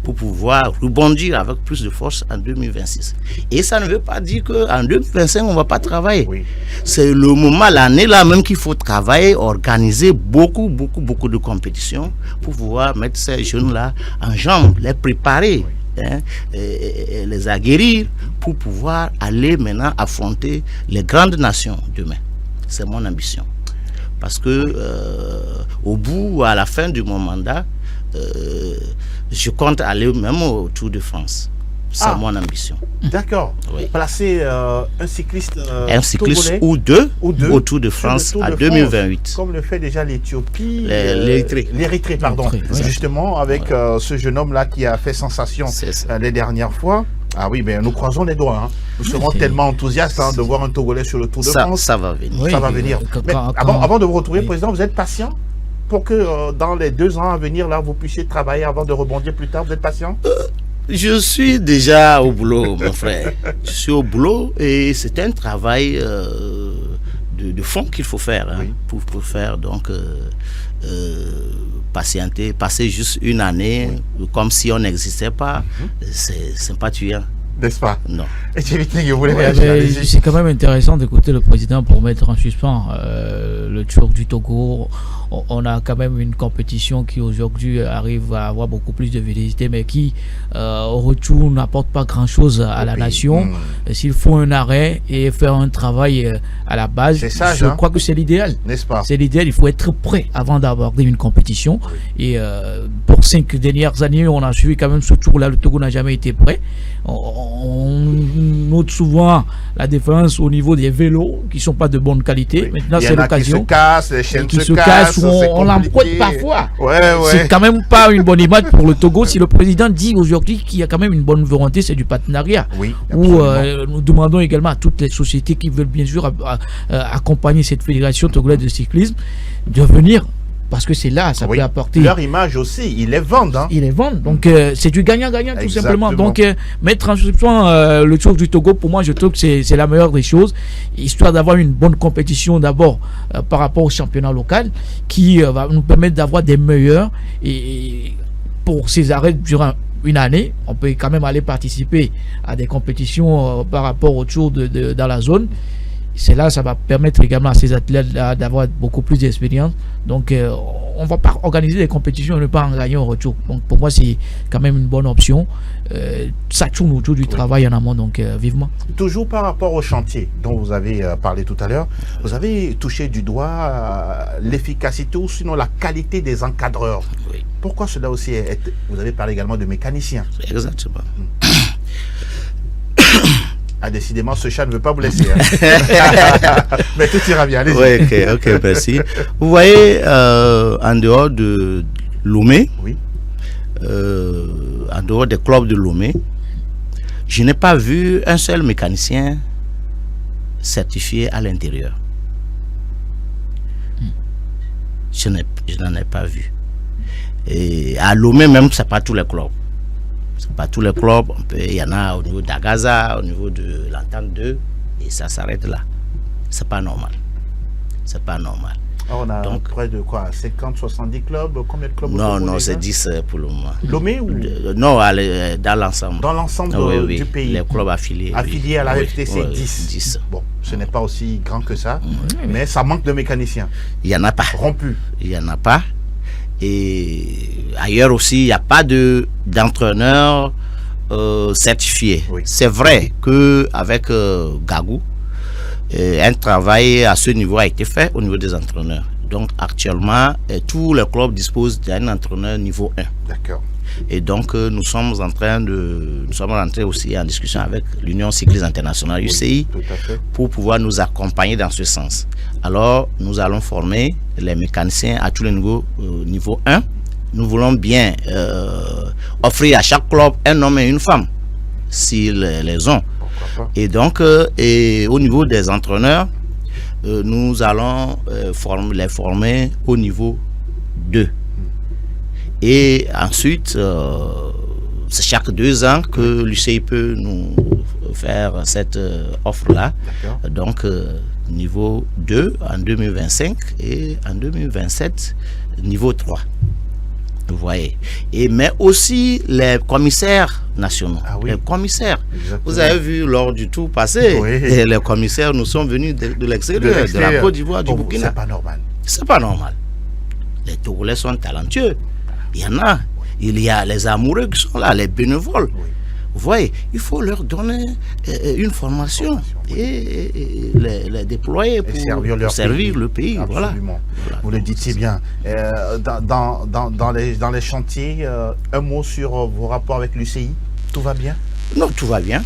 pour pouvoir rebondir avec plus de force en 2026. Et ça ne veut pas dire qu'en 2025, on ne va pas travailler. Oui. C'est le moment, l'année là même qu'il faut travailler, organiser beaucoup de compétitions pour pouvoir mettre ces jeunes-là en jambes, les préparer. Oui. Et les aguerrir pour pouvoir aller maintenant affronter les grandes nations demain. C'est mon ambition. Parce que au bout, à la fin de mon mandat, je compte aller même au Tour de France. C'est mon ambition. D'accord. Oui. Placer un cycliste ou deux au Tour de France en 2028. Comme le fait déjà l'Éthiopie. L'Érythrée, pardon. Justement, avec ce jeune homme-là qui a fait sensation les dernières fois. Ah oui, mais nous croisons les doigts. Hein. Nous serons tellement enthousiastes de voir un Togolais sur le Tour de France. Ça va venir. Oui, ça va venir. Mais avant de vous retrouver, Président, vous êtes patient pour que dans les 2 ans à venir, là, vous puissiez travailler avant de rebondir plus tard? Vous êtes patient? Je suis déjà au boulot, mon frère. Je suis au boulot et c'est un travail de fond qu'il faut faire pour faire donc patienter, passer juste une année comme si on n'existait pas. C'est pas tuant. N'est-ce pas? Non. Et je voulais réagir. C'est quand même intéressant d'écouter le président pour mettre en suspens le Tour du Togo. On a quand même une compétition qui aujourd'hui arrive à avoir beaucoup plus de visibilité, mais qui au retour n'apporte pas grand-chose à la nation. S'il faut un arrêt et faire un travail à la base, je crois que c'est l'idéal. N'est-ce pas? C'est l'idéal. Il faut être prêt avant d'aborder une compétition. Et pour 5 dernières années, on a suivi quand même ce tour-là. Le Togo n'a jamais été prêt. On note souvent la différence au niveau des vélos qui ne sont pas de bonne qualité. Maintenant, c'est l'occasion. Qui se cassent, les chaînes se cassent. On l'emprunte parfois. C'est quand même pas une bonne image pour le Togo. Si le président dit aujourd'hui qu'il y a quand même une bonne volonté, c'est du partenariat. Où nous demandons également à toutes les sociétés qui veulent bien sûr accompagner cette fédération togolaise de cyclisme de venir. Parce que c'est là, ça peut apporter... Leur image aussi, ils les vendent. Hein. Ils les vendent. Donc, c'est du gagnant-gagnant, tout simplement. Donc, mettre en suspens le Tour du Togo, pour moi, je trouve que c'est la meilleure des choses. Histoire d'avoir une bonne compétition, d'abord, par rapport au championnat local, qui va nous permettre d'avoir des meilleurs. Et pour ces arrêts durant une année, on peut quand même aller participer à des compétitions par rapport au Tour dans la zone. C'est là, ça va permettre également à ces athlètes d'avoir beaucoup plus d'expérience. Donc, on ne va pas organiser des compétitions et ne pas en gagner en retour. Donc, pour moi, c'est quand même une bonne option. Ça tourne autour du travail en amont, donc vivement. Toujours par rapport au chantier dont vous avez parlé tout à l'heure, vous avez touché du doigt l'efficacité ou sinon la qualité des encadreurs. Pourquoi cela aussi vous avez parlé également de mécaniciens. Exactement. Ah, décidément, ce chat ne veut pas vous laisser. Hein. Mais tout ira bien, allez-y. Oui, ok, merci. Vous voyez, en dehors de Lomé, en dehors des clubs de Lomé, je n'ai pas vu un seul mécanicien certifié à l'intérieur. Je n'en ai pas vu. Et à Lomé même, ce n'est pas tous les clubs. Pas tous les clubs, il y en a au niveau d'Agaza, au niveau de l'Entente 2, et ça s'arrête là. C'est pas normal. C'est pas normal. On a donc près de quoi, 50, 70 clubs? Combien de clubs? Non, c'est 10 pour le moment. Lomé ou non, dans l'ensemble. Dans l'ensemble du pays. Les clubs affiliés. Affiliés à la FTC, 10. Bon, ce n'est pas aussi grand que ça, mais ça manque de mécaniciens. Il n'y en a pas. Rompus. Il n'y en a pas. Et ailleurs aussi, il n'y a pas d'entraîneur certifié. C'est vrai qu'avec Gagou, un travail à ce niveau a été fait au niveau des entraîneurs. Donc actuellement, tous les clubs disposent d'un entraîneur niveau 1. D'accord. Et donc nous sommes rentrés aussi en discussion avec l'Union cycliste internationale UCI pour pouvoir nous accompagner dans ce sens. Alors nous allons former les mécaniciens à tous les niveaux, niveau 1. Nous voulons bien offrir à chaque club un homme et une femme, s'ils les ont. Et donc au niveau des entraîneurs, nous allons les former au niveau 2. Et ensuite, c'est chaque 2 ans que l'UCI peut nous faire cette offre-là. Donc, niveau 2 en 2025 et en 2027, niveau 3. Vous voyez. Mais aussi les commissaires nationaux. Ah oui. Les commissaires. Exactement. Vous avez vu lors du tour passé, Oui. et les commissaires nous sont venus de l'extérieur, de la Côte d'Ivoire, du Burkina. C'est pas normal. C'est pas normal. Les Togolais sont talentueux. Il y en a. Il y a les amoureux qui sont là, les bénévoles. Oui. Vous voyez, il faut leur donner une formation et les déployer pour servir le pays. Voilà. Absolument. Vous le dites si bien. Dans les chantiers, un mot sur vos rapports avec l'UCI. Tout va bien? Non, tout va bien.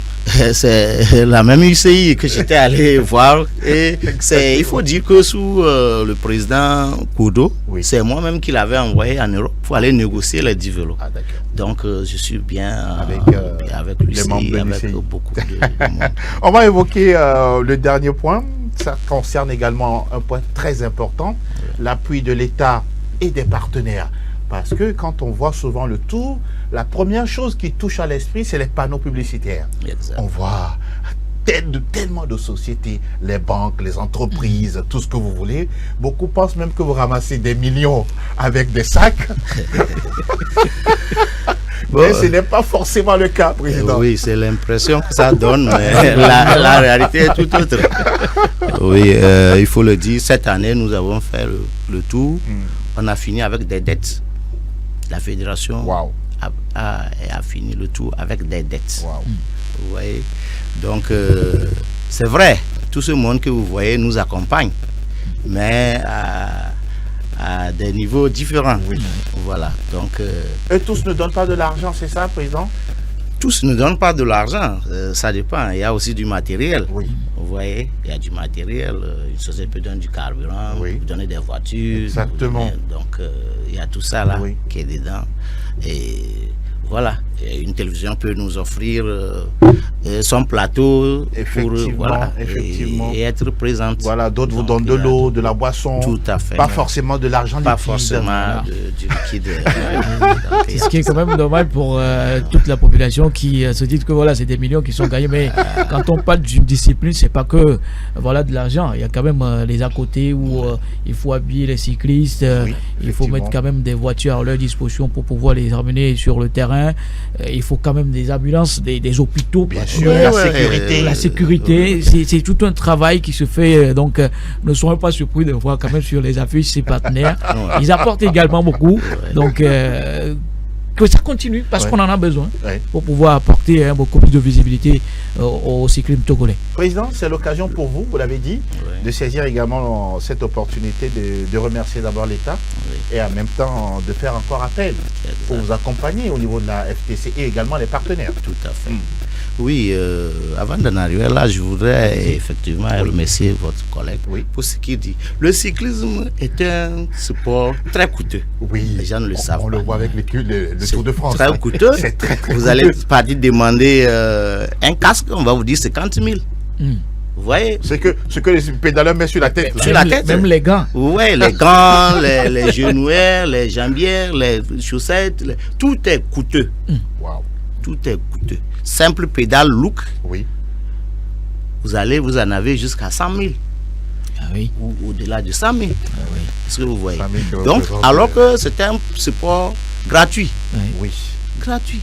C'est la même UCI que j'étais allé voir. Et il faut dire que sous le président Kodo, oui. c'est moi-même qui l'avais envoyé en Europe pour aller négocier les 10 vélos. Ah, donc je suis bien avec les membres l'UCI, de avec l'UCI. beaucoup de monde. On va évoquer le dernier point. Ça concerne également un point très important, l'appui de l'État et des partenaires. Parce que quand on voit souvent le tour, la première chose qui touche à l'esprit, c'est les panneaux publicitaires. Exact. On voit tellement de sociétés, les banques, les entreprises, tout ce que vous voulez. Beaucoup pensent même que vous ramassez des millions avec des sacs. Mais ce n'est pas forcément le cas, Président. Oui, c'est l'impression que ça donne, mais la réalité est tout autre. Oui, il faut le dire, cette année, nous avons fait le tour. On a fini avec des dettes. La fédération a fini le tour avec des dettes. Wow. Vous voyez? Donc, c'est vrai, tout ce monde que vous voyez nous accompagne, mais à des niveaux différents. Oui. Voilà. Donc, Eux tous ne donnent pas de l'argent, c'est ça, Président? tous ne donnent pas de l'argent, ça dépend. Il y a aussi du matériel. Oui. Vous voyez, il y a du matériel. Une société peut donner du carburant, Oui. vous donner des voitures. Exactement. Donc, il y a tout ça là Oui. qui est dedans. Et voilà, et une télévision peut nous offrir son plateau Effectivement, effectivement. et être présente. Voilà, d'autres vous Donc, donnent de l'eau, de la boisson. Tout à fait. Pas forcément de l'argent Pas liquide. forcément Voilà. du liquide. Donc, il y a Ce qui est quand même normal pour toute la population qui se dit que voilà, c'est des millions qui sont gagnés. Mais quand on parle d'une discipline, c'est pas que voilà de l'argent. Il y a quand même les à côté où il faut habiller les cyclistes. Oui, il faut mettre effectivement. quand même des voitures à leur disposition pour pouvoir les ramener sur le terrain. Il faut quand même des ambulances, des hôpitaux. Bien sûr, Ouais, la ouais, sécurité. La sécurité, c'est tout un travail qui se fait. Donc, ne soyons pas surpris de voir quand même sur les affiches ces partenaires. Ils apportent également beaucoup. Donc, que ça continue parce qu'on en a besoin pour pouvoir apporter beaucoup plus de visibilité au cyclisme togolais. Président, c'est l'occasion pour vous, vous l'avez dit, de saisir également cette opportunité de remercier d'abord l'État et en même temps de faire encore appel pour vous accompagner au niveau de la FTC et également les partenaires. Tout à fait. Oui, avant d'en arriver là, je voudrais effectivement remercier votre collègue pour ce qu'il dit. Le cyclisme est un sport très coûteux. Oui, les gens ne le savent pas. On le voit avec le Tour de France. Très coûteux. C'est très vous allez partir demander un casque, on va vous dire 50 000. Vous voyez? Ce que les pédaleurs mettent sur la tête. Sur la tête. Même les gants. Oui, les gants, les genouillères, les jambières, les chaussettes, tout est coûteux. Wow. Tout est coûteux. Simple pédale look. Oui. Vous en avez jusqu'à 100 000. Ah oui. Ou au-delà de 100 000. Ah oui. Est-ce que vous voyez? Donc, Donc, alors que c'est un sport gratuit. Oui. Gratuit.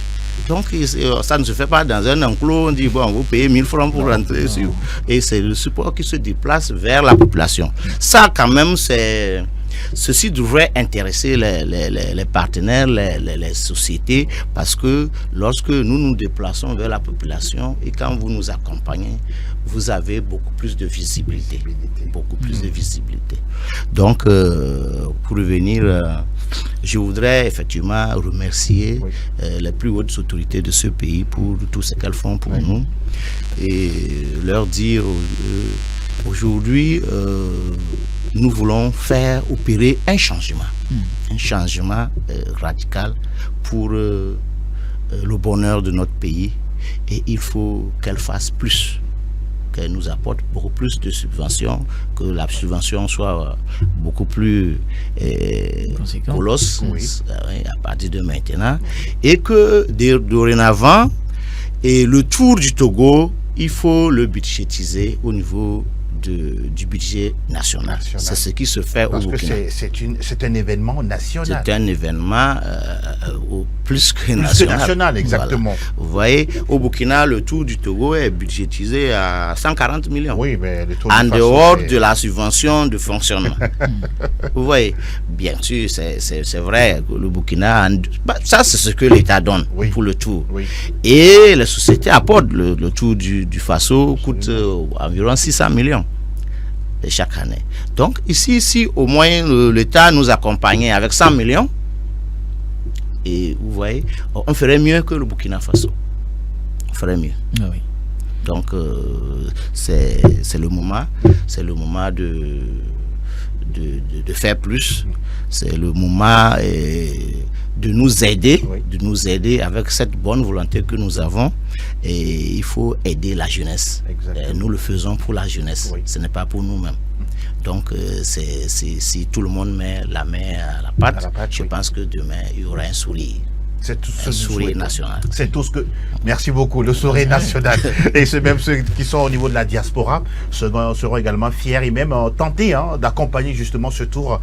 Donc, ça ne se fait pas dans un enclos, on dit, bon, vous payez 1000 francs pour rentrer sur. Et c'est le support qui se déplace vers la population. Ça, quand même, ceci devrait intéresser les partenaires, les sociétés, parce que lorsque nous nous déplaçons vers la population et quand vous nous accompagnez, vous avez beaucoup plus de visibilité. Beaucoup plus de visibilité. Donc, pour revenir, je voudrais effectivement remercier les plus hautes autorités de ce pays pour tout ce qu'elles font pour nous et leur dire aujourd'hui, nous voulons faire opérer un changement radical pour le bonheur de notre pays et il faut qu'elle fasse plus, qu'elle nous apporte beaucoup plus de subventions, que la subvention soit beaucoup plus colosse à partir de maintenant et que dorénavant et le Tour du Togo, il faut le budgétiser au niveau du budget national. C'est ce qui se fait au Burkina. Parce que c'est un événement national. C'est un événement plus que national, exactement. Voilà. Vous voyez, au Burkina, le Tour du Togo est budgétisé à 140 millions. Oui, mais le Tour en dehors de la subvention de fonctionnement. Vous voyez, bien sûr, c'est vrai que le Burkina, ça c'est ce que l'État donne pour le Tour. Oui. Et les sociétés apportent le Tour du Faso coûte environ 600 millions chaque année. Donc ici au moins l'État nous accompagnait avec 100 millions. Et vous voyez, on ferait mieux que le Burkina Faso. On ferait mieux. Ah oui. Donc c'est le moment de faire plus. C'est le moment de nous aider, avec cette bonne volonté que nous avons. Et il faut aider la jeunesse. Nous le faisons pour la jeunesse. Ce n'est pas pour nous-mêmes. Donc si tout le monde met la main à la pâte, je pense que demain il y aura un sourire. C'est tout ce sourire national. C'est tout ce que. Merci beaucoup. Le sourire national. Et c'est même ceux qui sont au niveau de la diaspora seront également fiers et même tentés d'accompagner justement ce tour,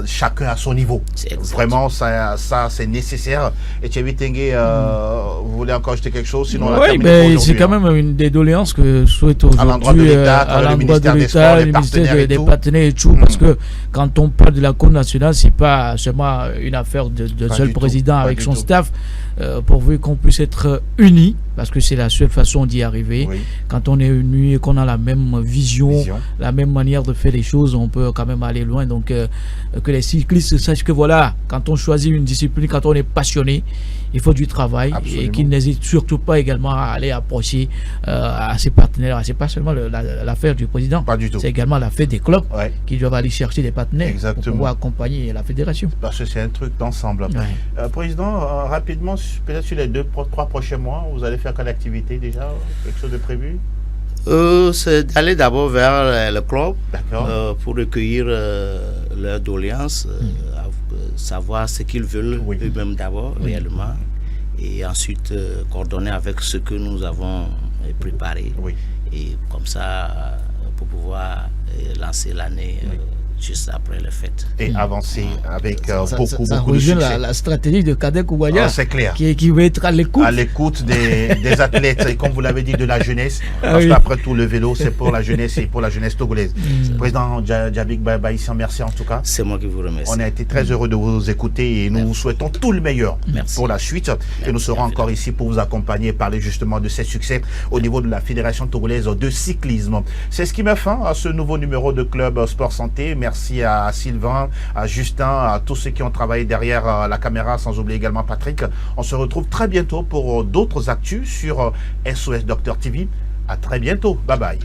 chacun à son niveau. Vraiment, ça c'est nécessaire. Et Thierry Tengue, vous voulez encore ajouter quelque chose? Sinon, oui, mais c'est quand même une des doléances que je souhaite aujourd'hui à l'endroit de l'État, le ministère des partenaires et tout. Parce que quand on parle de la Cour nationale, c'est pas seulement une affaire de seul président avec son staff. Pourvu qu'on puisse être unis, parce que c'est la seule façon d'y arriver. Quand on est unis et qu'on a la même vision, la même manière de faire les choses, on peut quand même aller loin. Donc que les cyclistes sachent que voilà, quand on choisit une discipline, quand on est passionné, il faut du travail. Absolument. Et qu'ils n'hésitent surtout pas également à aller approcher à ses partenaires. C'est pas seulement l'affaire du président, c'est également l'affaire des clubs qui doivent aller chercher des partenaires pour pouvoir accompagner la fédération. Parce que c'est un truc d'ensemble. Président, rapidement, peut-être sur les 2-3 prochains mois, vous allez faire quelle activité déjà? Quelque chose de prévu? C'est d'aller d'abord vers le club pour recueillir leurs doléances, savoir ce qu'ils veulent eux-mêmes d'abord réellement, et ensuite coordonner avec ce que nous avons préparé, et comme ça pour pouvoir lancer l'année juste après les fêtes. Et avancer avec beaucoup de succès. La stratégie de Kadek Ouaya, c'est clair. Qui va être à l'écoute. À l'écoute des athlètes, et comme vous l'avez dit, de la jeunesse. Parce qu'après tout, le vélo, c'est pour la jeunesse et pour la jeunesse togolaise. Président Djabik Baïssian, merci en tout cas. C'est moi qui vous remercie. On a été très heureux de vous écouter et nous vous souhaitons tout le meilleur pour la suite. Et nous serons encore ici pour vous accompagner et parler justement de ces succès au niveau de la Fédération togolaise de cyclisme. C'est ce qui met fin à ce nouveau numéro de Club Sport Santé. Merci à Sylvain, à Justin, à tous ceux qui ont travaillé derrière la caméra, sans oublier également Patrick. On se retrouve très bientôt pour d'autres actus sur SOS Docteur TV. À très bientôt. Bye bye.